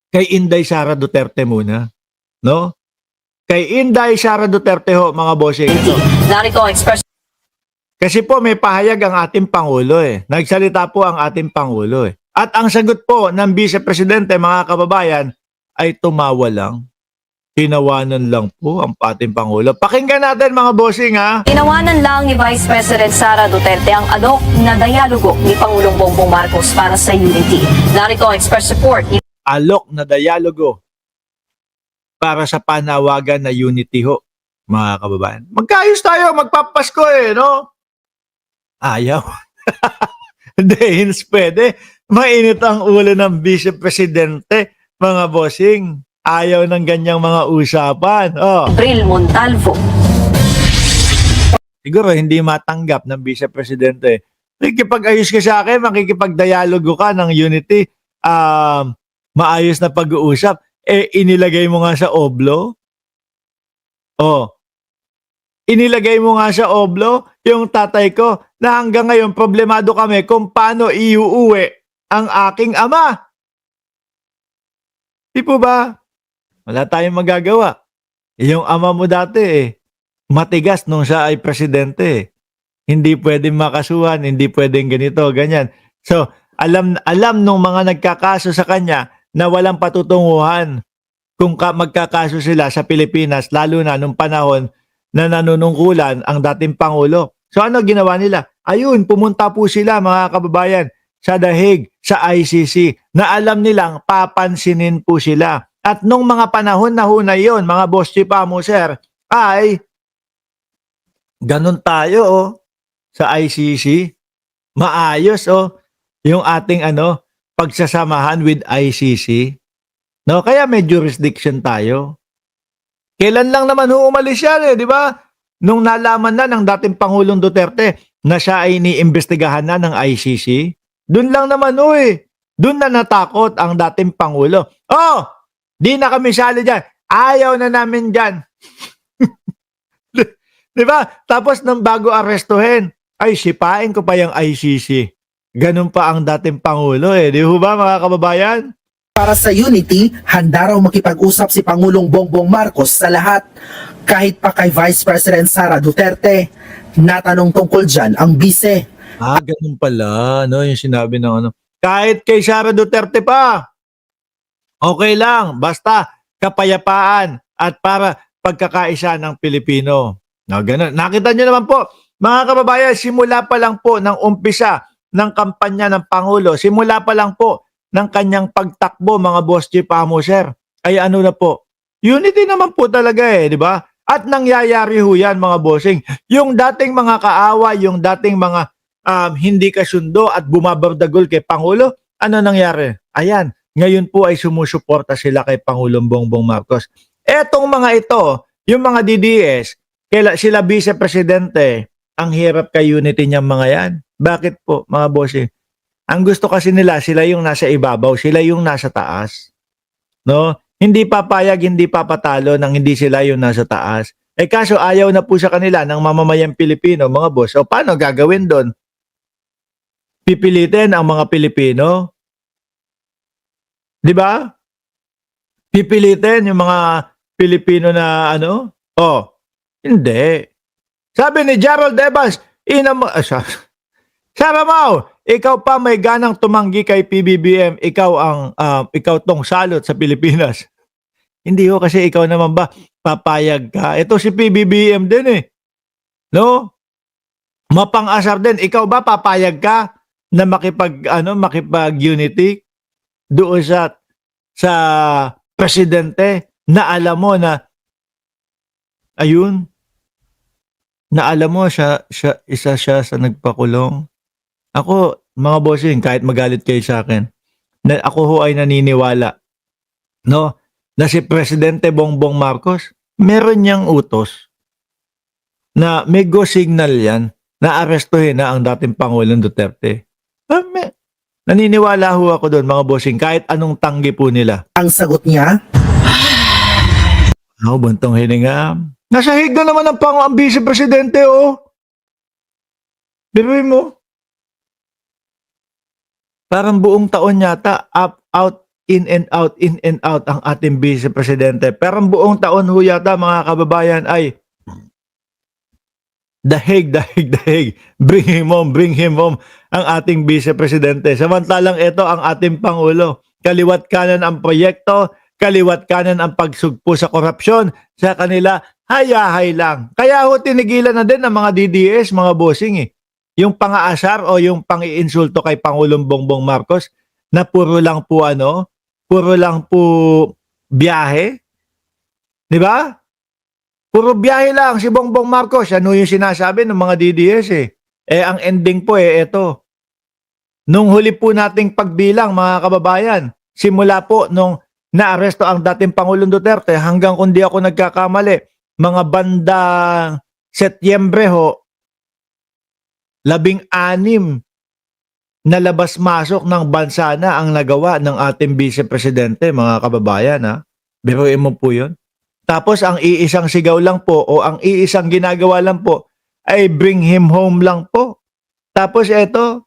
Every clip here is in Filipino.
kay Inday Sara Duterte muna, no? Kay Inday Sara Duterte ho, mga bossing. Ito. Narito ang express. Kasi po may pahayag ang ating Pangulo eh. Nagsalita po ang ating Pangulo eh. At ang sagot po ng Vice Presidente, mga kababayan, ay tumawa lang. Tinawanan lang po ang ating Pangulo. Pakinggan natin, mga bossing, ha? Tinawanan lang ni Vice President Sara Duterte ang alok na dialogo ni Pangulong Bongbong Marcos para sa unity. Narito ang express report ni Alok na dialogo para sa panawagan na unity ho, mga kababayan. Magkaayos tayo, magpapasko eh, no? Ayaw. Hindi, hindi pwede. Mainit ang ulo ng Vice Presidente, mga bossing. Ayaw ng ganyang mga usapan. Oh. Bril Montalvo. Siguro hindi matanggap ng Vice Presidente. Makikipag-ayos ka sa akin, makikipag-dialogo ka ng unity, maayos na pag-uusap. Eh, inilagay mo nga sa oblo. Oh. Inilagay mo nga sa oblo yung tatay ko na hanggang ngayon problemado kami kung paano iuuwi ang aking ama. Di po ba? Wala tayong magagawa. Yung ama mo dati matigas nung siya ay presidente. Hindi pwedeng makasuhan, hindi pwedeng ganito, ganyan. So, alam nung mga nagkakaso sa kanya na walang patutunguhan kung magkakaso sila sa Pilipinas, lalo na nung panahon na nanunungkulan ang dating Pangulo. So ano ginawa nila? Ayun, pumunta po sila, mga kababayan, sa The Hague, sa ICC, na alam nilang papansinin po sila. At nung mga panahon na hunay yun, mga boss chief mo, sir, ay ganun tayo sa ICC. Maayos yung ating pagsasamahan with ICC. No, kaya may jurisdiction tayo. Kailan lang naman umalis yan di ba? Nung nalaman na ng dating Pangulong Duterte na siya ay iniimbestigahan na ng ICC, doon lang naman doon na natakot ang dating Pangulo. Di na kami sali dyan. Ayaw na namin dyan. Di ba? Tapos nang bago arestuhin, ay sipain ko pa yung ICC. Ganun pa ang dating Pangulo Di ba, mga kababayan? Para sa unity, handa raw makipag-usap si Pangulong Bongbong Marcos sa lahat, kahit pa kay Vice President Sara Duterte. Natanong tungkol dyan ang bise. Ganun pala, yung sinabi ng kahit kay Sara Duterte pa, okay lang, basta kapayapaan at para pagkakaisa ng Pilipino. Ganun. Nakita nyo naman po, mga kababayan, simula pa lang po ng umpisa ng kampanya ng Pangulo, simula pa lang po ng kanyang pagtakbo, mga boss chief sir, ay ano na po, unity naman po talaga di ba? At nangyayari ho yan, mga bossing. Yung dating mga kaaway, yung dating mga hindi kasundo at bumabardagol kay Pangulo, ano nangyari? Ayan, ngayon po ay sumusuporta sila kay Pangulong Bongbong Marcos. Etong mga ito, yung mga DDS, sila Vice Presidente, ang hirap kay unity niyang mga yan. Bakit po, mga bossing? Ang gusto kasi nila, sila yung nasa ibabaw, sila yung nasa taas. No? Hindi papayag, hindi papatalo nang hindi sila yung nasa taas. Kaso ayaw na po sa kanila ng mamamayang Pilipino, mga boss. O paano gagawin doon? Pipilitin ang mga Pilipino? Di ba? Pipilitin yung mga Pilipino na hindi. Sabi ni Gerald Evans, Sara Mau, ikaw pa may ganang tumanggi kay PBBM, ikaw tong salot sa Pilipinas. Hindi kasi ikaw naman ba papayag ka? Ito si PBBM din No? Mapang-asar din, ikaw ba papayag ka na makipag-unity doon sa presidente na alam mo na isa siya sa nagpakulong. Ako, mga bossing, kahit magalit kayo sa akin, ako ho ay naniniwala, na si Presidente Bongbong Marcos, meron niyang utos na may go signal yan na arestuhin na ang dating Pangulong Duterte. Naniniwala ho ako doon, mga bossing, kahit anong tanggi po nila. Ang sagot niya, buntong hininga. Nasa hig na naman ang Vice Presidente Biruin mo. Parang buong taon yata, out in and out ang ating Vice Presidente. Pero ang buong taon ho yata mga kababayan ay dahig. Bring him home ang ating Vice Presidente. Samantalang ito ang ating Pangulo. Kaliwat kanan ang proyekto, kaliwat kanan ang pagsugpo sa korupsyon, sa kanila hayahay lang. Kaya ho tinigilan na din ng mga DDS, mga bossing eh. Yung pang-aasar o yung pang-iinsulto kay Pangulong Bongbong Marcos na puro lang po biyahe. Di ba? Puro biyahe lang si Bongbong Marcos. Ano yung sinasabi ng mga DDS eh. Ang ending po eto. Nung huli po nating pagbilang mga kababayan, simula po nung naaresto ang dating Pangulong Duterte hanggang kung di ako nagkakamali, mga bandang Setyembre ho, 16 na labas-masok ng bansa na ang nagawa ng ating Vice Presidente, mga kababayan ha. Biruin mo po yun. Tapos ang iisang sigaw lang po o ang iisang ginagawa lang po ay bring him home lang po. Tapos eto,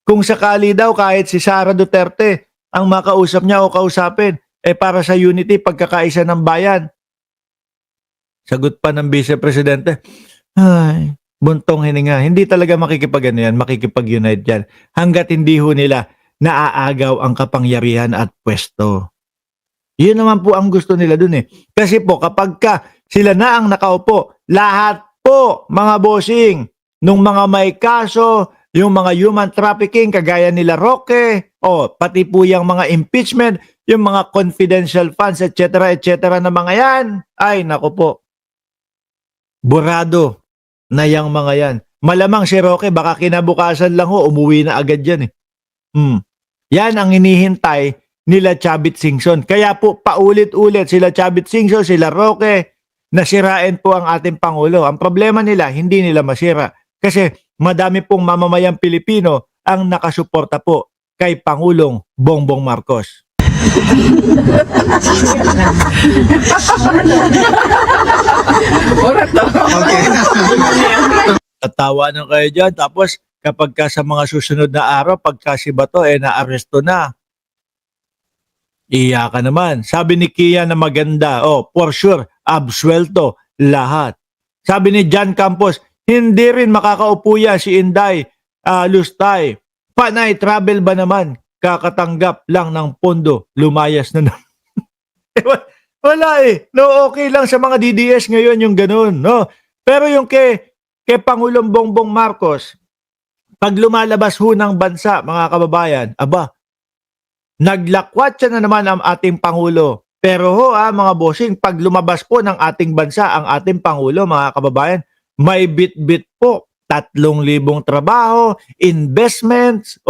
kung sakali daw kahit si Sara Duterte ang makausap niya o kausapin, para sa unity, pagkakaisa ng bayan. Sagot pa ng Vice Presidente, ay, buntong hininga. Hindi talaga makikipag-ano yan, makikipag-unite yan. Hanggat hindi ho nila naaagaw ang kapangyarihan at pwesto. Yun naman po ang gusto nila dun eh. Kasi po kapag sila na ang nakaupo, lahat po mga bossing, nung mga may kaso, yung mga human trafficking, kagaya nila Roque, pati po yung mga impeachment, yung mga confidential funds, etc. na mga yan, ay naku po, burado na yung mga yan. Malamang si Roque, baka kinabukasan lang ho, umuwi na agad yan eh. Yan ang hinihintay nila Chavit Singson. Kaya po paulit-ulit sila Chavit Singson, sila Roque, nasirain po ang ating Pangulo. Ang problema nila, hindi nila masira. Kasi madami pong mamamayang Pilipino ang nakasuporta po kay Pangulong Bongbong Marcos. Tatawa na kayo dyan. Tapos kapag sa mga susunod na araw, pagka si Bato naaresto na, iya ka naman. Sabi ni Kia na maganda, for sure, absuelto lahat. Sabi ni John Campos, hindi rin makakaupo yan si Inday Lustay. Panay travel ba naman? Kakatanggap lang ng pondo, lumayas na naman. Wala eh. No, okay lang sa mga DDS ngayon yung ganun. No? Pero yung kay Pangulong Bongbong Marcos, pag lumalabas ho ng bansa, mga kababayan, naglakwat siya na naman ang ating Pangulo. Pero mga bossing, pag lumabas po ng ating bansa ang ating Pangulo, mga kababayan, may bit-bit po. 3,000 trabaho, investments.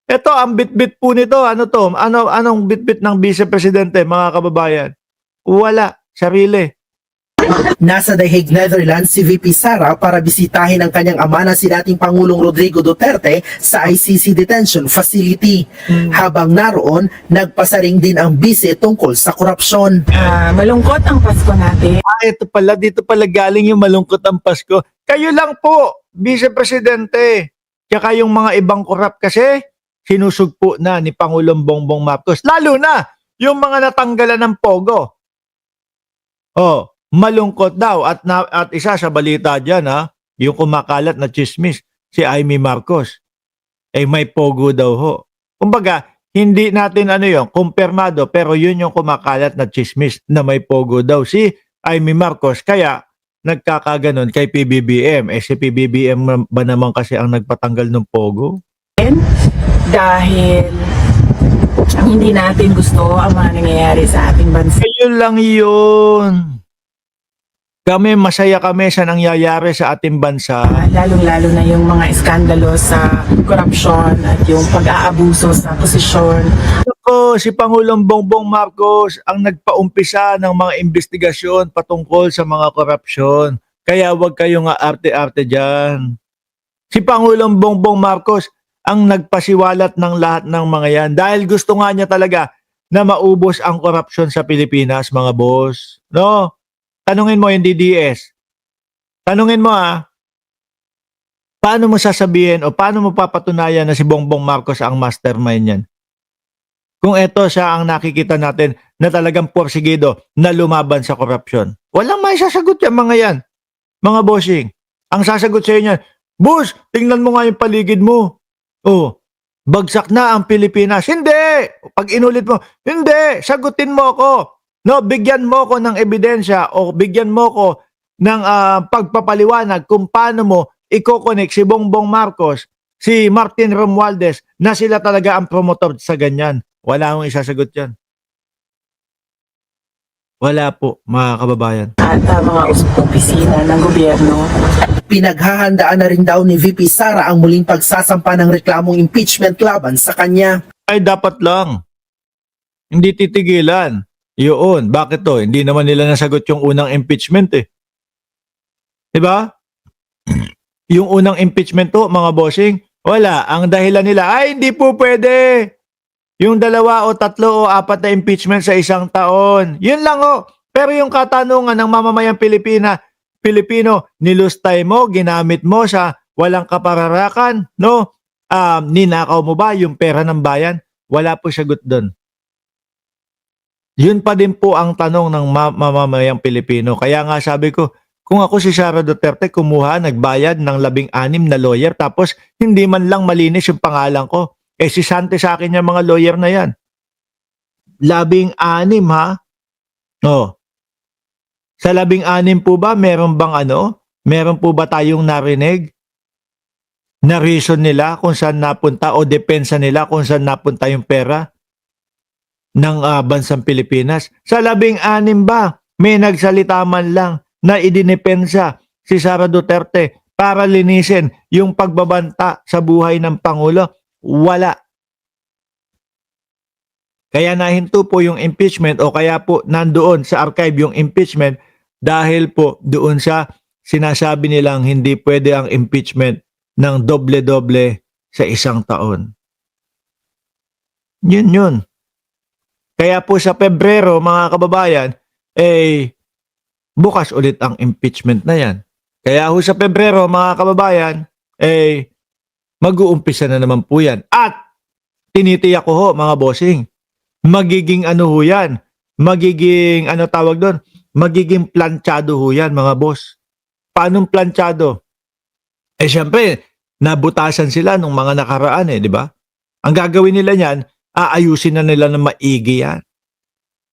Ito, ang bit-bit po nito. Ano to? Anong bit-bit ng Vice Presidente, mga kababayan? Wala. Sarili. Nasa The Hague, Netherlands si VP Sara para bisitahin ang kanyang ama na si dating Pangulong Rodrigo Duterte sa ICC Detention Facility. Habang naroon, nagpasaring din ang bise tungkol sa korupsyon. Malungkot ang Pasko natin. Dito pala galing yung malungkot ang Pasko. Kayo lang po, Vice Presidente. Tsaka yung mga ibang korap kasi, sinusugpo na ni Pangulong Bongbong Marcos. Lalo na, yung mga natanggalan ng pogo. Malungkot daw. At isa sa balita dyan, yung kumakalat na chismis, si Amy Marcos. May pogo daw ho. Kumbaga, hindi natin kumpirmado, pero yun yung kumakalat na chismis na may pogo daw si Amy Marcos. Kaya, nagkakaganon kay PBBM. Si PBBM ba naman kasi ang nagpatanggal ng pogo? Dahil hindi natin gusto ang mga nangyayari sa ating bansa. Ayun lang yun. Masaya kami sa nangyayari sa ating bansa. Lalong-lalo na yung mga iskandalo sa korupsyon at yung pag-aabuso sa posisyon. Si Pangulong Bongbong Marcos ang nagpaumpisa ng mga investigasyon patungkol sa mga korupsyon. Kaya wag kayong arte-arte dyan. Si Pangulong Bongbong Marcos ang nagpasiwalat ng lahat ng mga yan dahil gusto nga niya talaga na maubos ang korupsyon sa Pilipinas, mga boss. No? Tanungin mo yung DDS. Tanungin mo paano mo sasabihin o paano mo papatunayan na si Bongbong Marcos ang mastermind yan? kung eto siya ang nakikita natin na talagang porsigido na lumaban sa korupsyon. Walang may sasagot yan mga yan, mga bossing. Ang sasagot sa inyo, boss, tingnan mo nga yung paligid mo. Oh, bagsak na ang Pilipinas. Hindi! Pag inulit mo, hindi! Sagutin mo ako. No, bigyan mo ko ng ebidensya o bigyan mo ko ng pagpapaliwanag kung paano mo i-connect si Bongbong Marcos, si Martin Romualdez na sila talaga ang promotor sa ganyan. Wala akong isasagot yan. Wala po, mga kababayan. At mga opisina ng gobyerno. Pinaghahandaan na rin daw ni VP Sara ang muling pagsasampa ng reklamong impeachment laban sa kanya. Ay, dapat lang. Hindi titigilan. Yun. Bakit to? Hindi naman nila nasagot yung unang impeachment eh. Diba? Yung unang impeachment to, mga bossing, wala. Ang dahilan nila, ay hindi po pwede. Yung 2 o 3 o 4 na impeachment sa isang taon. Yun lang oh. Pero yung katanungan ng mamamayang Pilipino, nilustay mo, ginamit mo sa walang kapararakan, no? Ninakaw mo ba yung pera ng bayan? Wala po sagot doon. Yun pa din po ang tanong ng mamamayang Pilipino. Kaya nga sabi ko, kung ako si Sara Duterte, kumuha, nagbayad ng 16 na lawyer, tapos hindi man lang malinis yung pangalan ko. Eh si Sante sa akin yung mga lawyer na yan. 16 ha? Oh. Sa 16 po ba, meron bang meron po ba tayong narinig na reason nila kung saan napunta o depensa nila kung saan napunta yung pera ng bansang Pilipinas? Sa 16 ba, may nagsalita man lang na idinepensa si Sara Duterte para linisin yung pagbabanta sa buhay ng Pangulo? Wala. Kaya nahinto po yung impeachment o kaya po nandoon sa archive yung impeachment dahil po doon sa sinasabi nilang hindi pwede ang impeachment ng doble-doble sa isang taon. Yun. Kaya po sa Pebrero, mga kababayan, bukas ulit ang impeachment na yan. Kaya ho sa Pebrero, mga kababayan, mag-uumpisa na naman po yan. At tinitiyak ko ho, mga bossing, magiging ho yan, magiging tawag doon, magiging planchado ho yan, mga boss. Paanong planchado? Siyempre, nabutasan sila nung mga nakaraan di ba? Ang gagawin nila niyan, aayusin na nila ng maigi yan.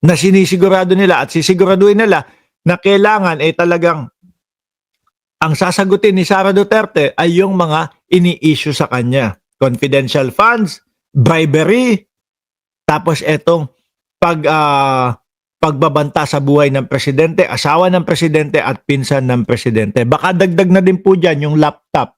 Na sinisigurado nila at sisiguraduhin nila na kailangan talagang ang sasagutin ni Sara Duterte ay yung mga ini-issue sa kanya. Confidential funds, bribery, tapos etong pagbabanta sa buhay ng presidente, asawa ng presidente at pinsan ng presidente. Baka dagdag na din po dyan yung laptop